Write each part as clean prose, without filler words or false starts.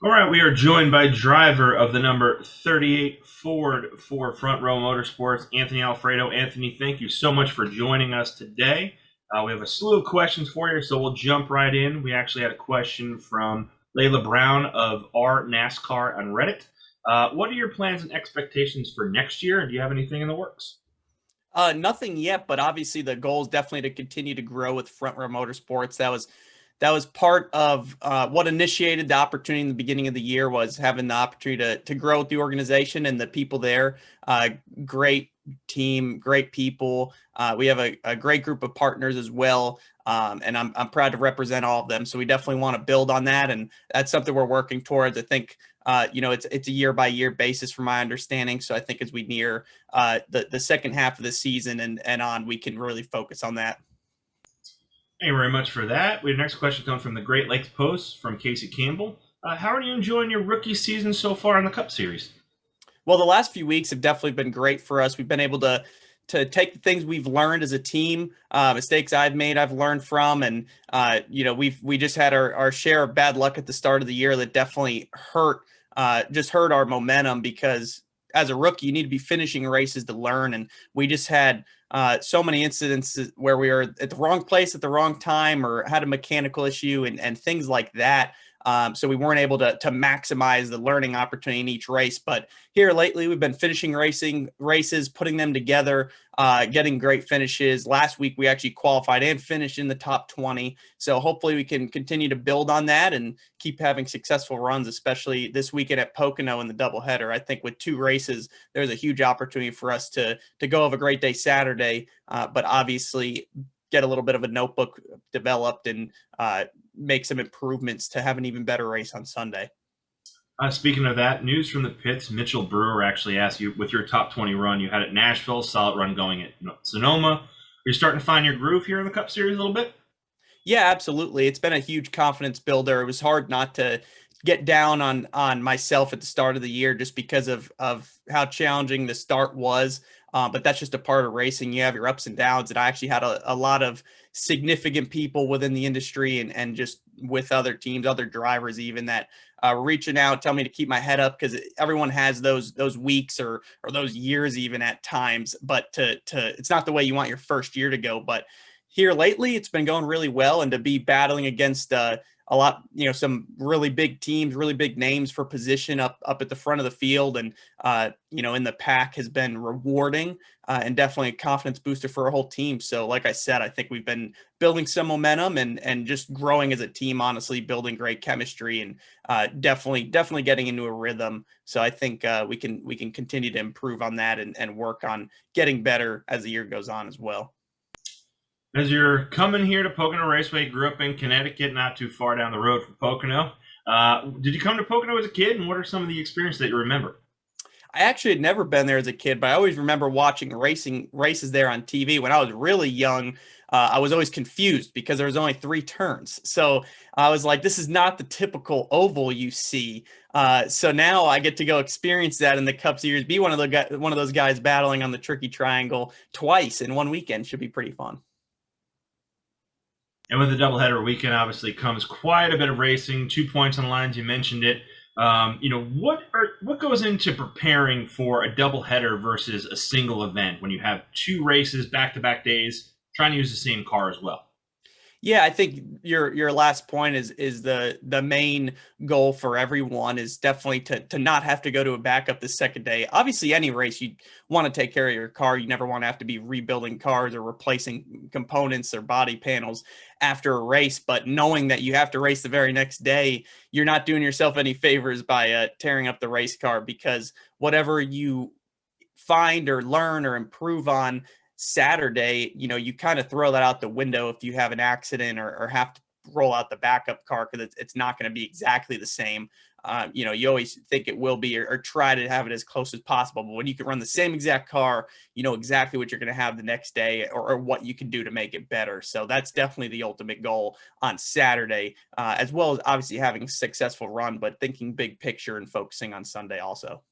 All right, we are joined by driver of the number 38 Ford for Front Row Motorsports, Anthony Alfredo. Anthony, thank you so much for joining us today. We have a slew of questions for you, so we'll jump right in. We actually had a question from Layla Brown of our NASCAR on Reddit. What are your plans and expectations for next year, and do you have anything in the works? Nothing yet, but obviously the goal is definitely to continue to grow with Front Row Motorsports. That was part of what initiated the opportunity in the beginning of the year, was having the opportunity to grow with the organization and the people there. Great team, great people. We have a great group of partners as well. And I'm proud to represent all of them. So we definitely want to build on that. And that's something we're working towards. I think, it's a year by year basis from my understanding. So I think as we near the second half of the season and on, we can really focus on that. Thank you very much for that. We have next question comes from the Great Lakes Post from Casey Campbell. How are you enjoying your rookie season so far in the Cup Series? Well, the last few weeks have definitely been great for us. We've been able to take the things we've learned as a team, mistakes I've made, I've learned from, and we just had our share of bad luck at the start of the year that definitely just hurt our momentum, because as a rookie, you need to be finishing races to learn, and we just had so many incidents where we were at the wrong place at the wrong time, or had a mechanical issue and things like that. So we weren't able to maximize the learning opportunity in each race. But here lately, we've been finishing races, putting them together, getting great finishes. Last week, we actually qualified and finished in the top 20. So hopefully we can continue to build on that and keep having successful runs, especially this weekend at Pocono in the doubleheader. I think with two races, there's a huge opportunity for us to go have a great day Saturday, but obviously get a little bit of a notebook developed and make some improvements to have an even better race on Sunday. Speaking of that, news from the pits, Mitchell Brewer actually asked you, with your top 20 run you had at Nashville, solid run going at Sonoma. Are you starting to find your groove here in the Cup Series a little bit? Yeah, absolutely. It's been a huge confidence builder. It was hard not to get down on myself at the start of the year, just because of how challenging the start was. But that's just a part of racing. You have your ups and downs. And I actually had a lot of significant people within the industry and just with other teams, other drivers even, that were reaching out, tell me to keep my head up, because everyone has those weeks or those years even at times. But to it's not the way you want your first year to go. But here lately, it's been going really well, and to be battling against a lot, some really big teams, really big names for position up at the front of the field, and in the pack, has been rewarding, and definitely a confidence booster for our whole team. So like I said, I think we've been building some momentum and just growing as a team, honestly, building great chemistry, and definitely getting into a rhythm. So I think we can continue to improve on that and work on getting better as the year goes on as well. As you're coming here to Pocono Raceway, grew up in Connecticut, not too far down the road from Pocono. Did you come to Pocono as a kid, and what are some of the experiences that you remember? I actually had never been there as a kid, but I always remember watching racing races there on TV when I was really young. I was always confused because there was only three turns, so I was like, "This is not the typical oval you see." So now I get to go experience that in the Cup Series, be one of those guys battling on the tricky triangle twice in one weekend. Should be pretty fun. And with the doubleheader weekend, obviously comes quite a bit of racing. 2 points on the lines, you mentioned it. What goes into preparing for a doubleheader versus a single event when you have two races back to back days, trying to use the same car as well? Yeah, I think your last point is the main goal for everyone, is definitely to not have to go to a backup the second day. Obviously, any race you want to take care of your car. You never want to have to be rebuilding cars or replacing components or body panels after a race. But knowing that you have to race the very next day, you're not doing yourself any favors by tearing up the race car, because whatever you find or learn or improve on Saturday, you kind of throw that out the window if you have an accident or have to roll out the backup car, because it's not going to be exactly the same. You always think it will be, or try to have it as close as possible. But when you can run the same exact car, you know exactly what you're going to have the next day, or what you can do to make it better. So that's definitely the ultimate goal on Saturday, as well as obviously having a successful run, but thinking big picture and focusing on Sunday also.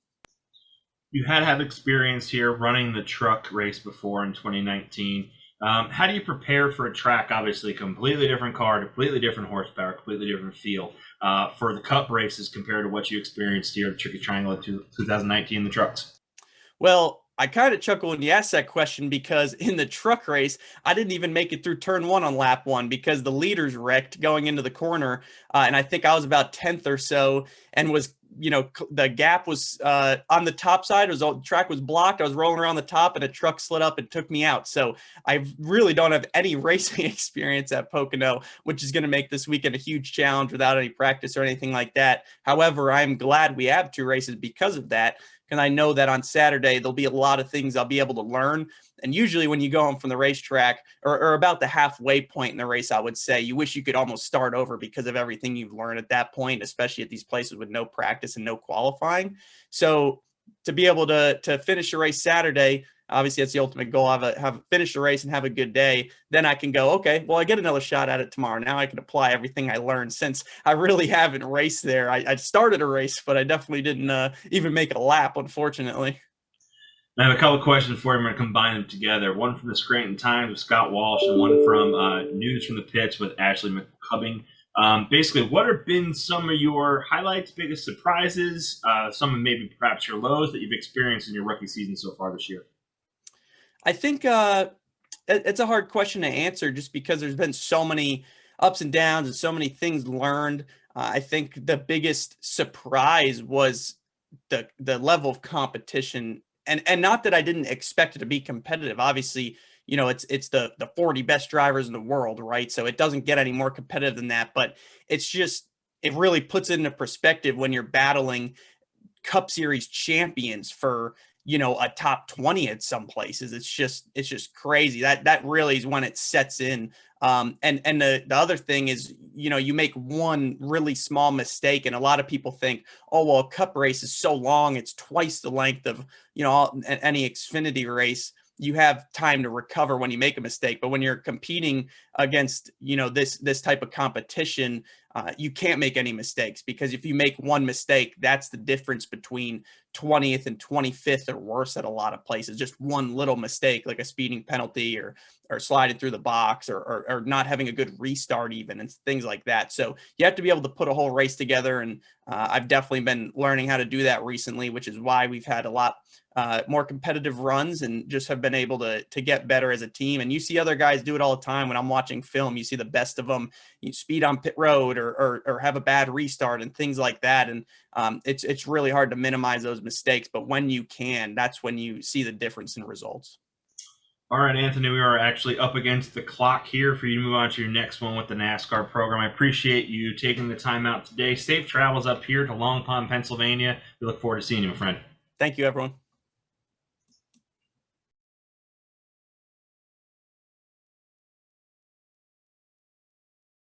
You had experience here running the truck race before in 2019. How do you prepare for a track? Obviously, completely different car, completely different horsepower, completely different feel for the Cup races compared to what you experienced here at the Tricky Triangle of 2019 in the trucks. Well, I kind of chuckle when you ask that question because in the truck race, I didn't even make it through turn one on lap one because the leaders wrecked going into the corner. And I think I was about 10th or so and was, the gap was on the top side. The track was blocked. I was rolling around the top and a truck slid up and took me out. So I really don't have any racing experience at Pocono, which is going to make this weekend a huge challenge without any practice or anything like that. However, I'm glad we have two races because of that. And I know that on Saturday, there'll be a lot of things I'll be able to learn. And usually when you go home from the racetrack or about the halfway point in the race, I would say you wish you could almost start over because of everything you've learned at that point, especially at these places with no practice and no qualifying. So to be able to finish a race Saturday, obviously that's the ultimate goal. Have finish the race and have a good day. Then I can go, okay, well, I get another shot at it tomorrow. Now I can apply everything I learned since I really haven't raced there. I started a race, but I definitely didn't even make a lap, unfortunately. I have a couple questions for you. I'm going to combine them together. One from the Scranton Times with Scott Walsh, and one from News from the Pits with Ashley McCubbing. Basically, what have been some of your highlights, biggest surprises, some of maybe perhaps your lows that you've experienced in your rookie season so far this year? I think it's a hard question to answer just because there's been so many ups and downs and so many things learned. I think the biggest surprise was the level of competition, and not that I didn't expect it to be competitive. Obviously, it's the 40 best drivers in the world, right? So it doesn't get any more competitive than that. But it's just it really puts it into perspective when you're battling Cup Series champions for a top 20 at some places. It's just crazy. That really is when it sets in. And the other thing is, you make one really small mistake, and a lot of people think, oh well, a Cup race is so long, it's twice the length of any Xfinity race. You have time to recover when you make a mistake, but when you're competing against this type of competition, you can't make any mistakes, because if you make one mistake, that's the difference between 20th and 25th or worse at a lot of places. Just one little mistake, like a speeding penalty or sliding through the box or not having a good restart even, and things like that. So you have to be able to put a whole race together. And I've definitely been learning how to do that recently, which is why we've had a lot more competitive runs and just have been able to get better as a team. And you see other guys do it all the time. When I'm watching film, you see the best of them, you speed on pit road or have a bad restart and things like that. And it's really hard to minimize those mistakes, but when you can, that's when you see the difference in results. All right, Anthony, we are actually up against the clock here for you to move on to your next one with the NASCAR program. I appreciate you taking the time out today. Safe travels up here to Long Pond, Pennsylvania. We look forward to seeing you, my friend. Thank you, everyone.